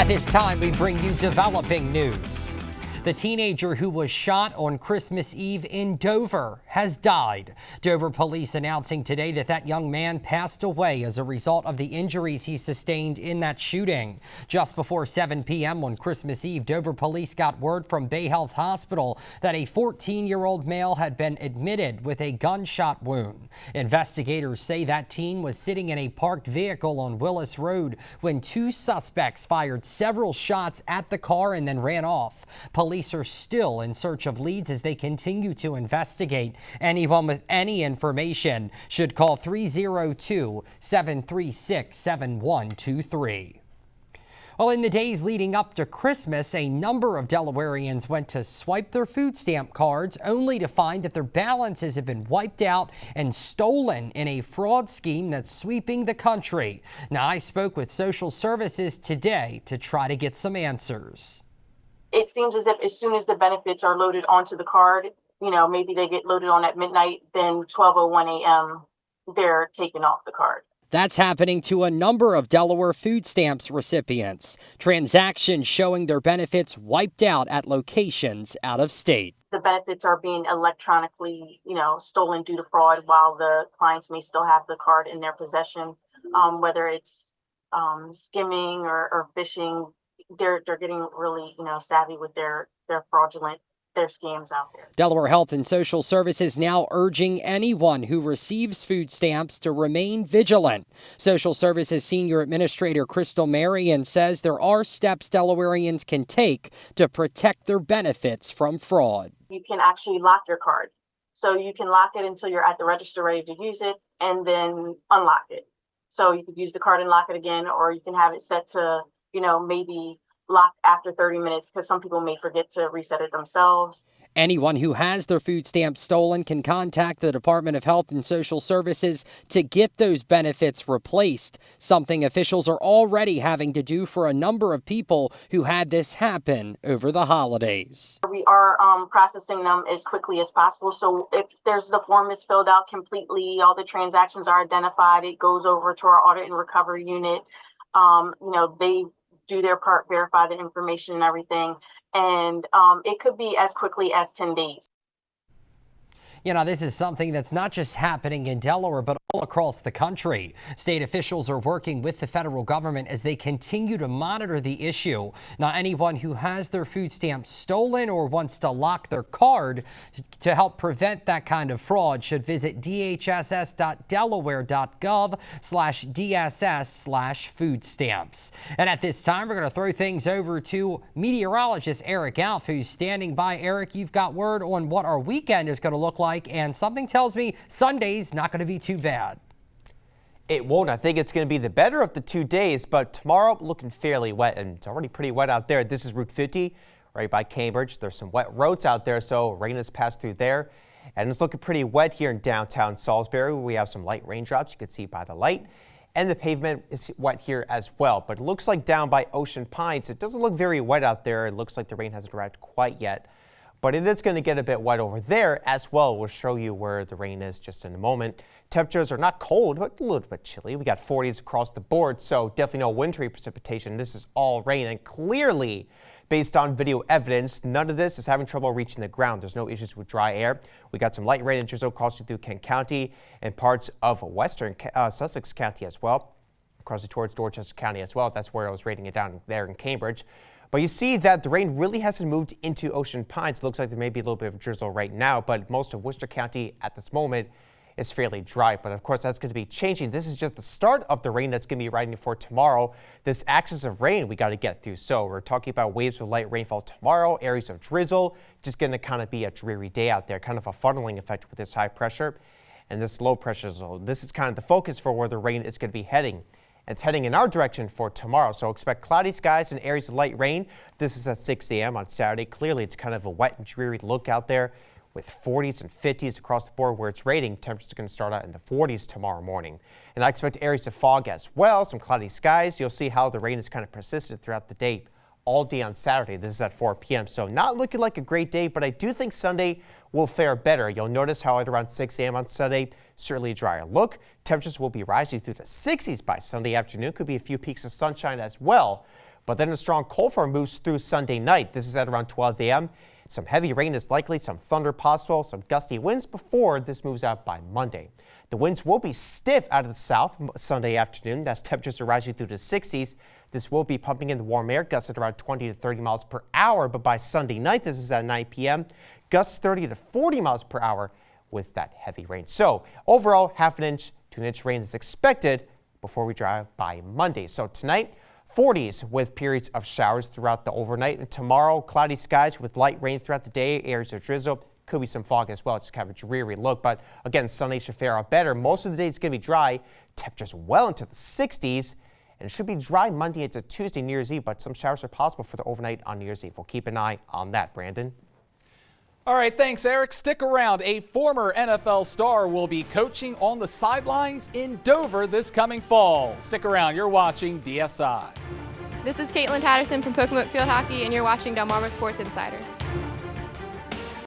At this time, we bring you developing news. The teenager who was shot on Christmas Eve in Dover has died. Dover police announcing today that that young man passed away as a result of the injuries he sustained in that shooting. Just before 7 p.m. on Christmas Eve, Dover police got word from Bay Health Hospital that a 14-year-old male had been admitted with a gunshot wound. Investigators say that teen was sitting in a parked vehicle on Willis Road when two suspects fired several shots at the car and then ran off. Police are still in search of leads as they continue to investigate. Anyone with any information should call 302-736-7123. Well, in the days leading up to Christmas, a number of Delawareans went to swipe their food stamp cards only to find that their balances have been wiped out and stolen in a fraud scheme that's sweeping the country. Now, I spoke with social services today to try to get some answers. It seems as if as soon as the benefits are loaded onto the card, maybe they get loaded on at midnight, then 12:01 a.m., they're taken off the card. That's happening to a number of Delaware food stamps recipients. Transactions showing their benefits wiped out at locations out of state. The benefits are being electronically, stolen due to fraud while the clients may still have the card in their possession, whether it's skimming or phishing. They're getting really, savvy with their fraudulent, their scams out there. Delaware Health and Social Services now urging anyone who receives food stamps to remain vigilant. Social Services Senior Administrator Crystal Marion says there are steps Delawareans can take to protect their benefits from fraud. You can actually lock your card. So you can lock it until you're at the register ready to use it and then unlock it. So you could use the card and lock it again, or you can have it set to maybe locked after 30 minutes because some people may forget to reset it themselves. Anyone who has their food stamps stolen can contact the Department of Health and Social Services to get those benefits replaced, something officials are already having to do for a number of people who had this happen over the holidays. We are processing them as quickly as possible. So if the form is filled out completely, all the transactions are identified, it goes over to our audit and recovery unit. They do their part, verify the information and everything. And it could be as quickly as 10 days. This is something that's not just happening in Delaware, but all across the country. State officials are working with the federal government as they continue to monitor the issue. Now, anyone who has their food stamps stolen or wants to lock their card to help prevent that kind of fraud should visit dhss.delaware.gov/DSS/food stamps. And at this time, we're going to throw things over to meteorologist Eric Alf, who's standing by. Eric, you've got word on what our weekend is going to look like. And something tells me Sunday's not going to be too bad. It won't. I think it's going to be the better of the 2 days, but tomorrow looking fairly wet, and it's already pretty wet out there. This is Route 50 right by Cambridge. There's some wet roads out there, so rain has passed through there. And it's looking pretty wet here in downtown Salisbury. We have some light raindrops. You can see by the light. And the pavement is wet here as well. But it looks like down by Ocean Pines, it doesn't look very wet out there. It looks like the rain hasn't arrived quite yet. But it is going to get a bit wet over there as well. We'll show you where the rain is just in a moment. Temperatures are not cold, but a little bit chilly. We got 40s across the board, so definitely no wintry precipitation. This is all rain, and clearly, based on video evidence, none of this is having trouble reaching the ground. There's no issues with dry air. We got some light rain and drizzle crossing through Kent County and parts of western Sussex County as well, crossing towards Dorchester County as well. That's where I was rating it down there in Cambridge. But you see that the rain really hasn't moved into Ocean Pines. It looks like there may be a little bit of drizzle right now, but most of Worcester County at this moment is fairly dry. But of course, that's going to be changing. This is just the start of the rain that's going to be riding for tomorrow. This axis of rain we got to get through. So we're talking about waves of light rainfall tomorrow, areas of drizzle, just going to kind of be a dreary day out there, kind of a funneling effect with this high pressure and this low pressure zone. This is kind of the focus for where the rain is going to be heading. It's heading in our direction for tomorrow, so expect cloudy skies and areas of light rain. This is at 6 a.m. on Saturday. Clearly, it's kind of a wet and dreary look out there with 40s and 50s across the board where it's raining. Temperatures are going to start out in the 40s tomorrow morning. And I expect areas of fog as well, some cloudy skies. You'll see how the rain is kind of persistent throughout the day all day on Saturday. This is at 4 p.m. So not looking like a great day, but I do think Sunday will fare better. You'll notice how at around 6 a.m. on Sunday, certainly a drier look. Temperatures will be rising through the 60s by Sunday afternoon. Could be a few peaks of sunshine as well. But then a strong cold front moves through Sunday night. This is at around 12 a.m. Some heavy rain is likely, some thunder possible, some gusty winds before this moves out by Monday. The winds will be stiff out of the south Sunday afternoon as temperatures are rising through the 60s. This will be pumping in the warm air, gusts at around 20 to 30 miles per hour. But by Sunday night, this is at 9 p.m., gusts 30 to 40 miles per hour with that heavy rain. So overall, half an inch to an inch rain is expected before we dry by Monday. So tonight, 40s with periods of showers throughout the overnight. And tomorrow, cloudy skies with light rain throughout the day, areas of drizzle. Could be some fog as well. Just kind of a dreary look. But again, Sunday should fare out better. Most of the day it's going to be dry. Temperatures well into the 60s. And it should be dry Monday into Tuesday, New Year's Eve. But some showers are possible for the overnight on New Year's Eve. We'll keep an eye on that, Brandon. All right, thanks, Eric. Stick around. A former NFL star will be coaching on the sidelines in Dover this coming fall. Stick around. You're watching DSI. This is Caitlin Patterson from Pocomoke Field Hockey, and you're watching Delmarva Sports Insider.